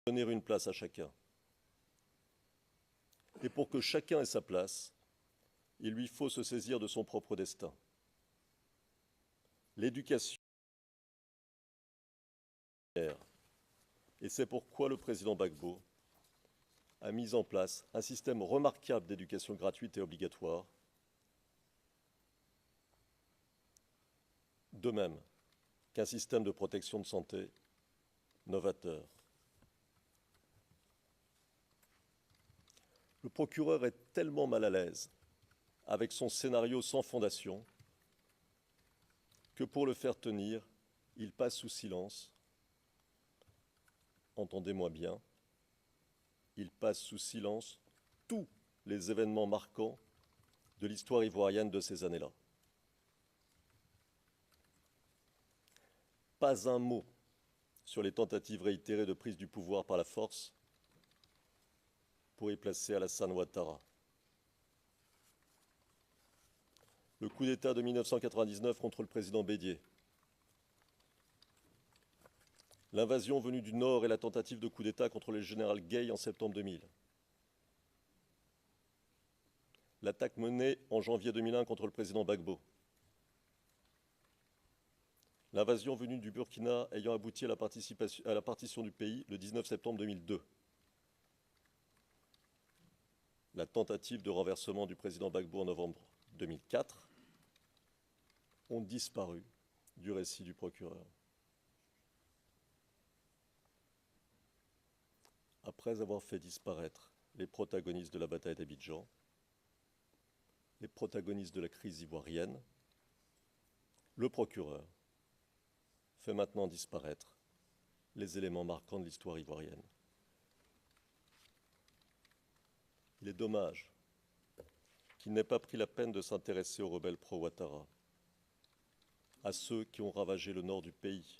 donner une place à chacun. Et pour que chacun ait sa place, il lui faut se saisir de son propre destin. L'éducation. Et c'est pourquoi le président Gbagbo a mis en place un système remarquable d'éducation gratuite et obligatoire, de même qu'un système de protection de santé novateur. Le procureur est tellement mal à l'aise avec son scénario sans fondation que pour le faire tenir, il passe sous silence. Entendez-moi bien, il passe sous silence tous les événements marquants de l'histoire ivoirienne de ces années-là. Pas un mot sur les tentatives réitérées de prise du pouvoir par la force pour y placer Alassane Ouattara. Le coup d'État de 1999 contre le président Bédié. L'invasion venue du Nord et la tentative de coup d'État contre le général Gueye en septembre 2000. L'attaque menée en janvier 2001 contre le président Gbagbo. L'invasion venue du Burkina ayant abouti à la partition du pays le 19 septembre 2002. La tentative de renversement du président Gbagbo en novembre 2004 ont disparu du récit du procureur. Après avoir fait disparaître les protagonistes de la bataille d'Abidjan, les protagonistes de la crise ivoirienne, le procureur fait maintenant disparaître les éléments marquants de l'histoire ivoirienne. Il est dommage qu'il n'ait pas pris la peine de s'intéresser aux rebelles pro-Ouattara, à ceux qui ont ravagé le nord du pays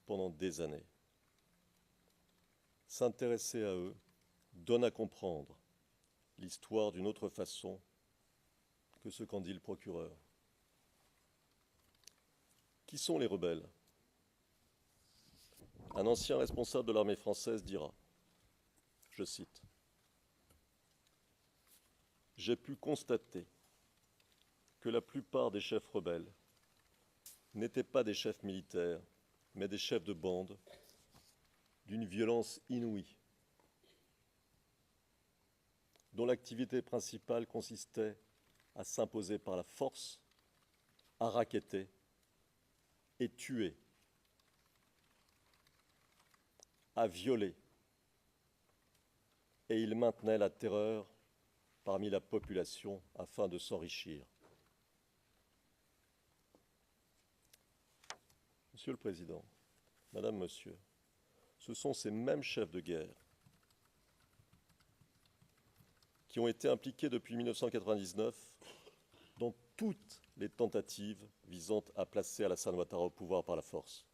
pendant des années. S'intéresser à eux donne à comprendre l'histoire d'une autre façon que ce qu'en dit le procureur. Qui sont les rebelles ? Un ancien responsable de l'armée française dira, je cite, « J'ai pu constater que la plupart des chefs rebelles n'étaient pas des chefs militaires, mais des chefs de bande d'une violence inouïe, dont l'activité principale consistait à s'imposer par la force, à racketter et tuer, à violer, et il maintenait la terreur parmi la population afin de s'enrichir. » Monsieur le Président, Madame, Monsieur, ce sont ces mêmes chefs de guerre qui ont été impliqués depuis 1999 dans toutes les tentatives visant à placer Alassane Ouattara au pouvoir par la force.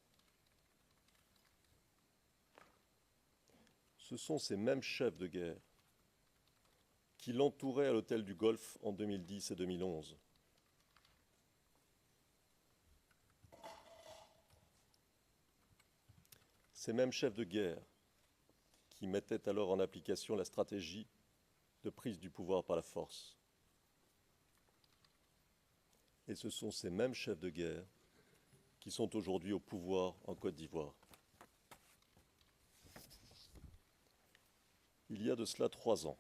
Ce sont ces mêmes chefs de guerre qui l'entouraient à l'hôtel du Golfe en 2010 et 2011. Ces mêmes chefs de guerre qui mettaient alors en application la stratégie de prise du pouvoir par la force. Et ce sont ces mêmes chefs de guerre qui sont aujourd'hui au pouvoir en Côte d'Ivoire. Il y a de cela 3 ans,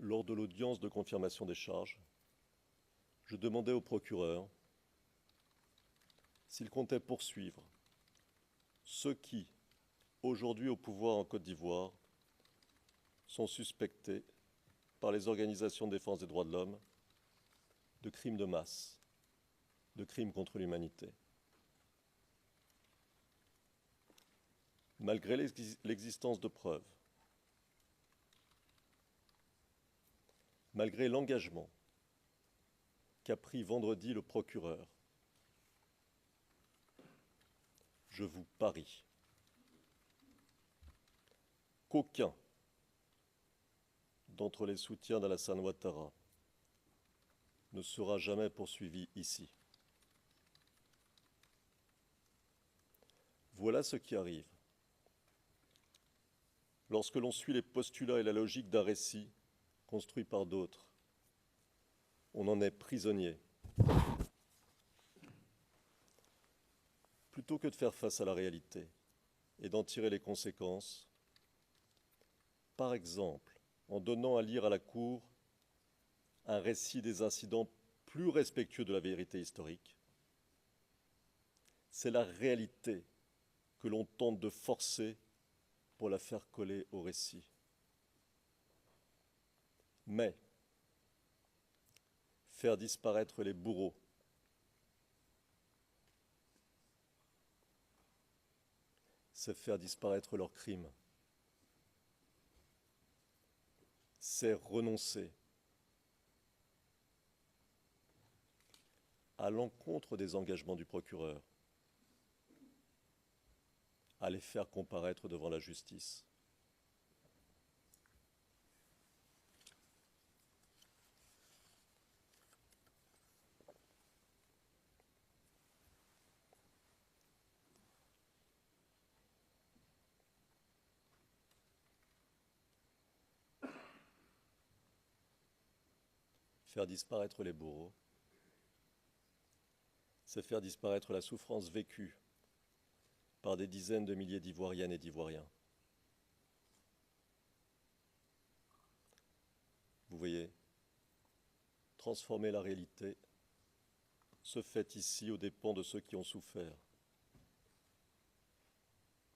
lors de l'audience de confirmation des charges, je demandais au procureur s'il comptait poursuivre ceux qui, aujourd'hui au pouvoir en Côte d'Ivoire, sont suspectés par les organisations de défense des droits de l'homme de crimes de masse, de crimes contre l'humanité. Malgré l'existence de preuves, malgré l'engagement qu'a pris vendredi le procureur, je vous parie qu'aucun d'entre les soutiens d'Alassane Ouattara ne sera jamais poursuivi ici. Voilà ce qui arrive lorsque l'on suit les postulats et la logique d'un récit construit par d'autres, on en est prisonnier. Plutôt que de faire face à la réalité et d'en tirer les conséquences, par exemple, en donnant à lire à la Cour un récit des incidents plus respectueux de la vérité historique, c'est la réalité que l'on tente de forcer pour la faire coller au récit. Mais faire disparaître les bourreaux, c'est faire disparaître leurs crimes. C'est renoncer à l'encontre des engagements du procureur, à les faire comparaître devant la justice. Faire disparaître les bourreaux, c'est faire disparaître la souffrance vécue par des dizaines de milliers d'Ivoiriennes et d'Ivoiriens. Vous voyez, transformer la réalité se fait ici aux dépens de ceux qui ont souffert.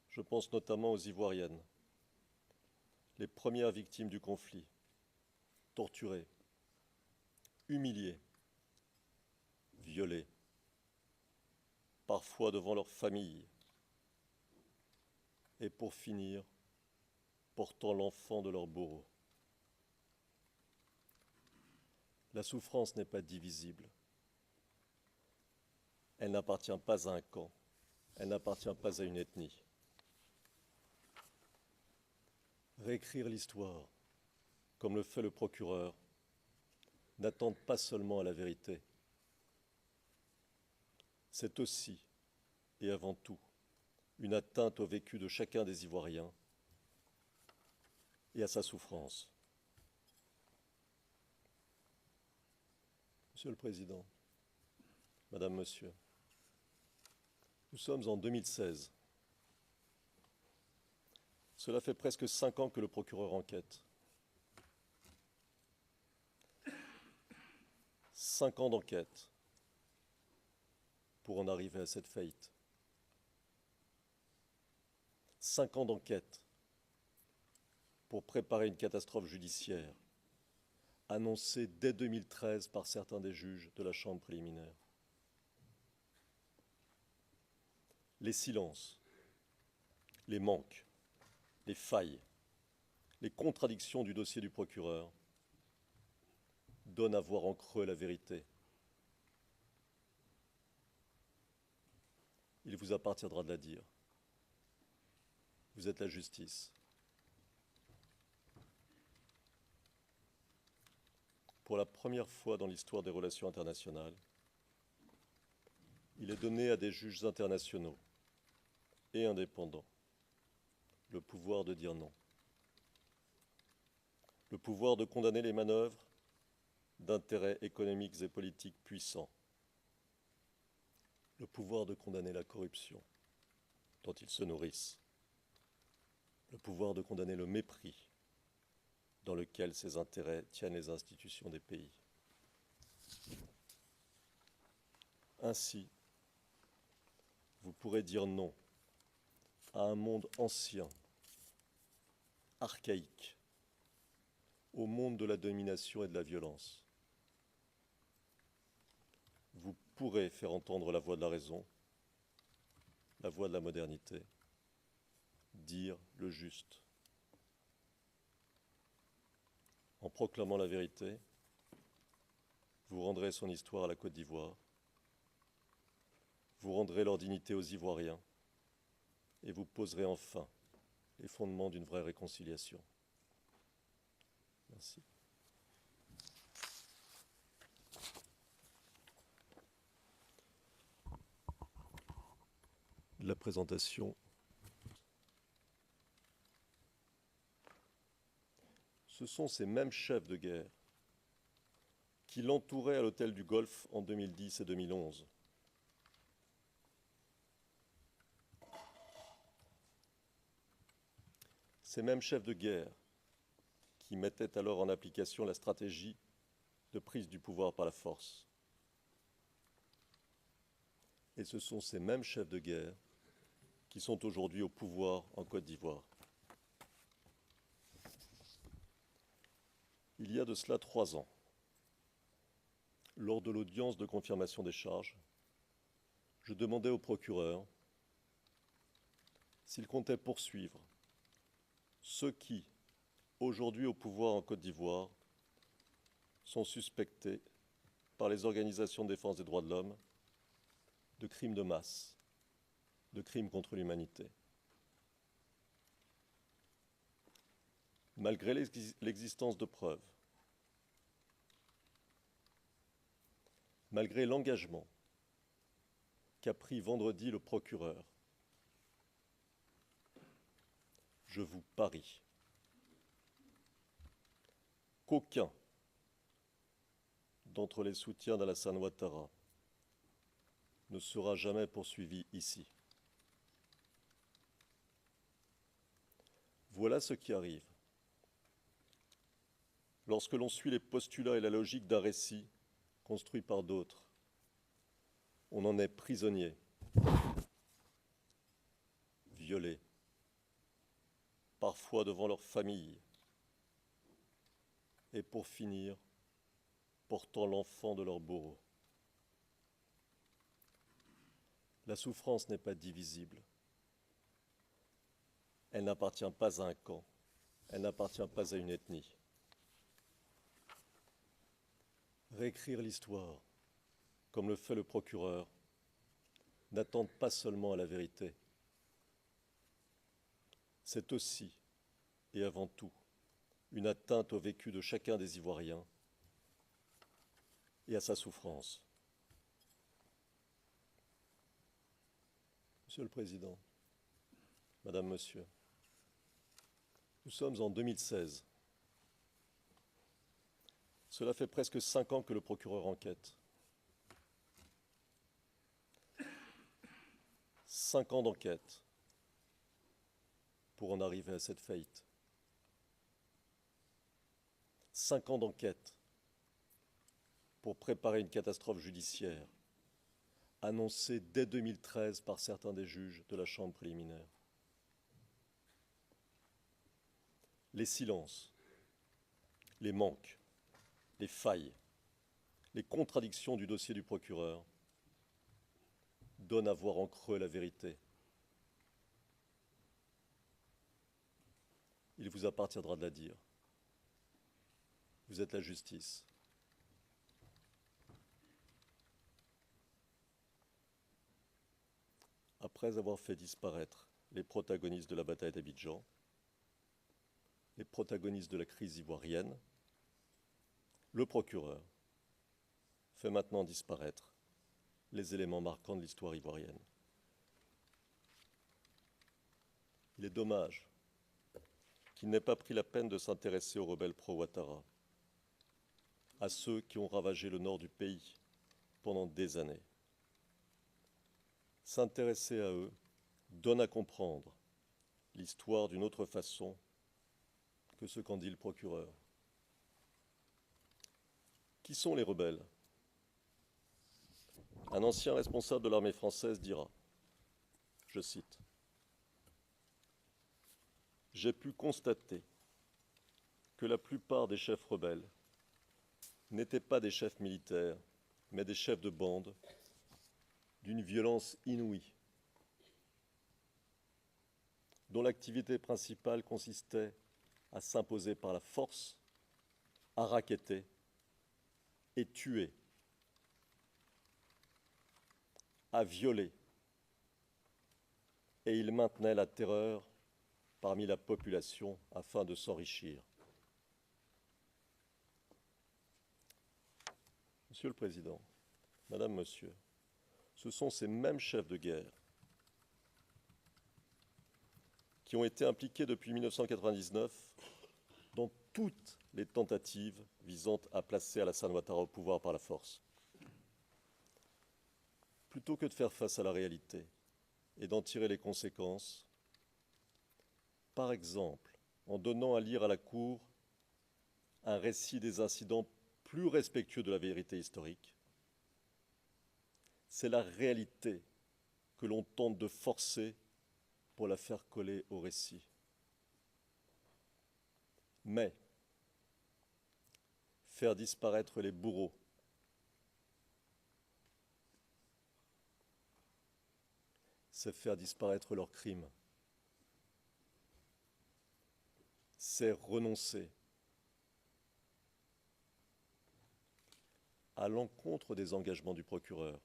Je pense notamment aux Ivoiriennes, les premières victimes du conflit, torturées, humiliées, violées, parfois devant leur famille, et pour finir, portant l'enfant de leur bourreau. La souffrance n'est pas divisible. Elle n'appartient pas à un camp, elle n'appartient pas à une ethnie. Réécrire l'histoire, comme le fait le procureur, n'attend pas seulement à la vérité. C'est aussi, et avant tout, une atteinte au vécu de chacun des Ivoiriens et à sa souffrance. Monsieur le Président, Madame, Monsieur, nous sommes en 2016. Cela fait presque 5 ans que le procureur enquête. 5 ans d'enquête pour en arriver à cette faillite. 5 ans d'enquête pour préparer une catastrophe judiciaire annoncée dès 2013 par certains des juges de la Chambre préliminaire. Les silences, les manques, les failles, les contradictions du dossier du procureur donnent à voir en creux la vérité. Il vous appartiendra de la dire. Vous êtes la justice. Pour la première fois dans l'histoire des relations internationales, il est donné à des juges internationaux et indépendants le pouvoir de dire non. Le pouvoir de condamner les manœuvres d'intérêts économiques et politiques puissants. Le pouvoir de condamner la corruption dont ils se nourrissent. Le pouvoir de condamner le mépris dans lequel ces intérêts tiennent les institutions des pays. Ainsi, vous pourrez dire non à un monde ancien, archaïque, au monde de la domination et de la violence. Vous pourrez faire entendre la voix de la raison, la voix de la modernité, dire le juste. En proclamant la vérité, vous rendrez son histoire à la Côte d'Ivoire, vous rendrez leur dignité aux Ivoiriens et vous poserez enfin les fondements d'une vraie réconciliation. Merci. La présentation Ce sont ces mêmes chefs de guerre qui l'entouraient à l'hôtel du Golfe en 2010 et 2011. Ces mêmes chefs de guerre qui mettaient alors en application la stratégie de prise du pouvoir par la force. Et ce sont ces mêmes chefs de guerre qui sont aujourd'hui au pouvoir en Côte d'Ivoire. Il y a de cela 3 ans, lors de l'audience de confirmation des charges, je demandais au procureur s'il comptait poursuivre ceux qui, aujourd'hui au pouvoir en Côte d'Ivoire, sont suspectés par les organisations de défense des droits de l'homme de crimes de masse, de crimes contre l'humanité. Malgré l'existence de preuves, malgré l'engagement qu'a pris vendredi le procureur, je vous parie qu'aucun d'entre les soutiens d'Alassane Ouattara ne sera jamais poursuivi ici. Voilà ce qui arrive lorsque l'on suit les postulats et la logique d'un récit construit par d'autres. On en est prisonnier, violé, parfois devant leur famille, et pour finir, portant l'enfant de leur bourreau. La souffrance n'est pas divisible. Elle n'appartient pas à un camp, elle n'appartient pas à une ethnie. Réécrire l'histoire, comme le fait le procureur, n'attend pas seulement à la vérité. C'est aussi, et avant tout, une atteinte au vécu de chacun des Ivoiriens et à sa souffrance. Monsieur le Président, Madame, Monsieur, nous sommes en 2016. Cela fait presque 5 ans que le procureur enquête. 5 ans d'enquête pour en arriver à cette faillite. 5 ans d'enquête pour préparer une catastrophe judiciaire annoncée dès 2013 par certains des juges de la Chambre préliminaire. Les silences, les manques, les failles, les contradictions du dossier du procureur donnent à voir en creux la vérité. Il vous appartiendra de la dire. Vous êtes la justice. Après avoir fait disparaître les protagonistes de la bataille d'Abidjan, les protagonistes de la crise ivoirienne, le procureur fait maintenant disparaître les éléments marquants de l'histoire ivoirienne. Il est dommage qu'il n'ait pas pris la peine de s'intéresser aux rebelles pro-Ouattara, à ceux qui ont ravagé le nord du pays pendant des années. S'intéresser à eux donne à comprendre l'histoire d'une autre façon que ce qu'en dit le procureur. Qui sont les rebelles? Un ancien responsable de l'armée française dira, je cite, « J'ai pu constater que la plupart des chefs rebelles n'étaient pas des chefs militaires, mais des chefs de bande d'une violence inouïe, dont l'activité principale consistait à s'imposer par la force, à racketter et tuer, à violer, et ils maintenaient la terreur parmi la population afin de s'enrichir. » Monsieur le Président, Madame, Monsieur, ce sont ces mêmes chefs de guerre qui ont été impliqués depuis 1999 dans toutes les tentatives visant à placer Alassane Ouattara au pouvoir par la force. Plutôt que de faire face à la réalité et d'en tirer les conséquences, par exemple, en donnant à lire à la Cour un récit des incidents plus respectueux de la vérité historique, c'est la réalité que l'on tente de forcer pour la faire coller au récit. Mais faire disparaître les bourreaux, c'est faire disparaître leurs crimes. C'est renoncer à l'encontre des engagements du procureur,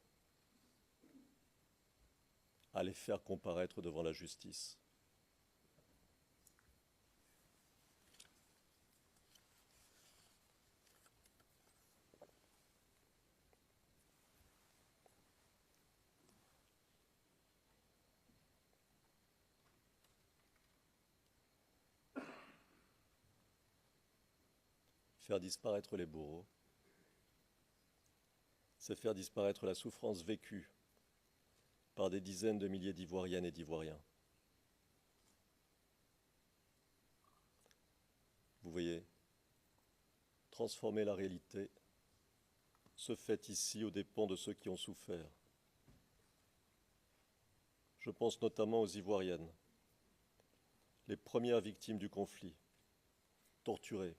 à les faire comparaître devant la justice. Faire disparaître les bourreaux, c'est faire disparaître la souffrance vécue par des dizaines de milliers d'Ivoiriennes et d'Ivoiriens. Vous voyez, transformer la réalité se fait ici aux dépens de ceux qui ont souffert. Je pense notamment aux Ivoiriennes, les premières victimes du conflit, torturées,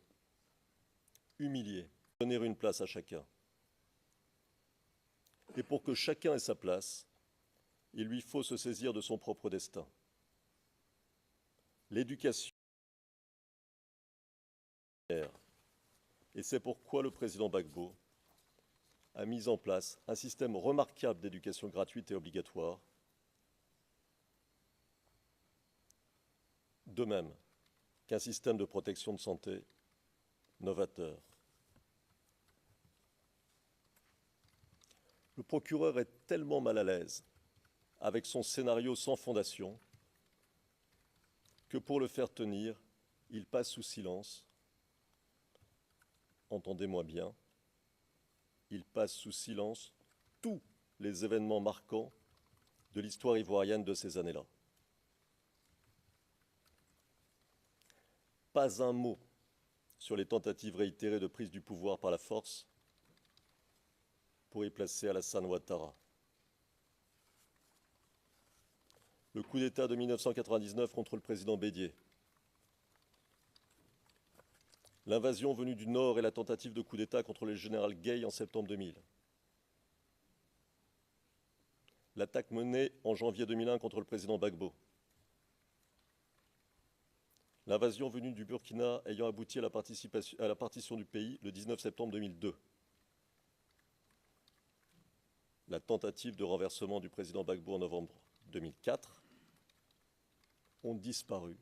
humiliées. Donner une place à chacun. Et pour que chacun ait sa place, il lui faut se saisir de son propre destin. L'éducation. Et c'est pourquoi le président Gbagbo a mis en place un système remarquable d'éducation gratuite et obligatoire, de même qu'un système de protection de santé novateur. Le procureur est tellement mal à l'aise avec son scénario sans fondation que pour le faire tenir, il passe sous silence. Entendez-moi bien, il passe sous silence tous les événements marquants de l'histoire ivoirienne de ces années-là. Pas un mot sur les tentatives réitérées de prise du pouvoir par la force pour y placer Alassane Ouattara. Le coup d'État de 1999 contre le président Bédié. L'invasion venue du Nord et la tentative de coup d'État contre le général Gueye en septembre 2000. L'attaque menée en janvier 2001 contre le président Gbagbo. L'invasion venue du Burkina ayant abouti à la partition du pays le 19 septembre 2002. La tentative de renversement du président Gbagbo en novembre 2004 ont disparu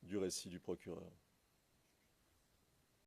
du récit du procureur.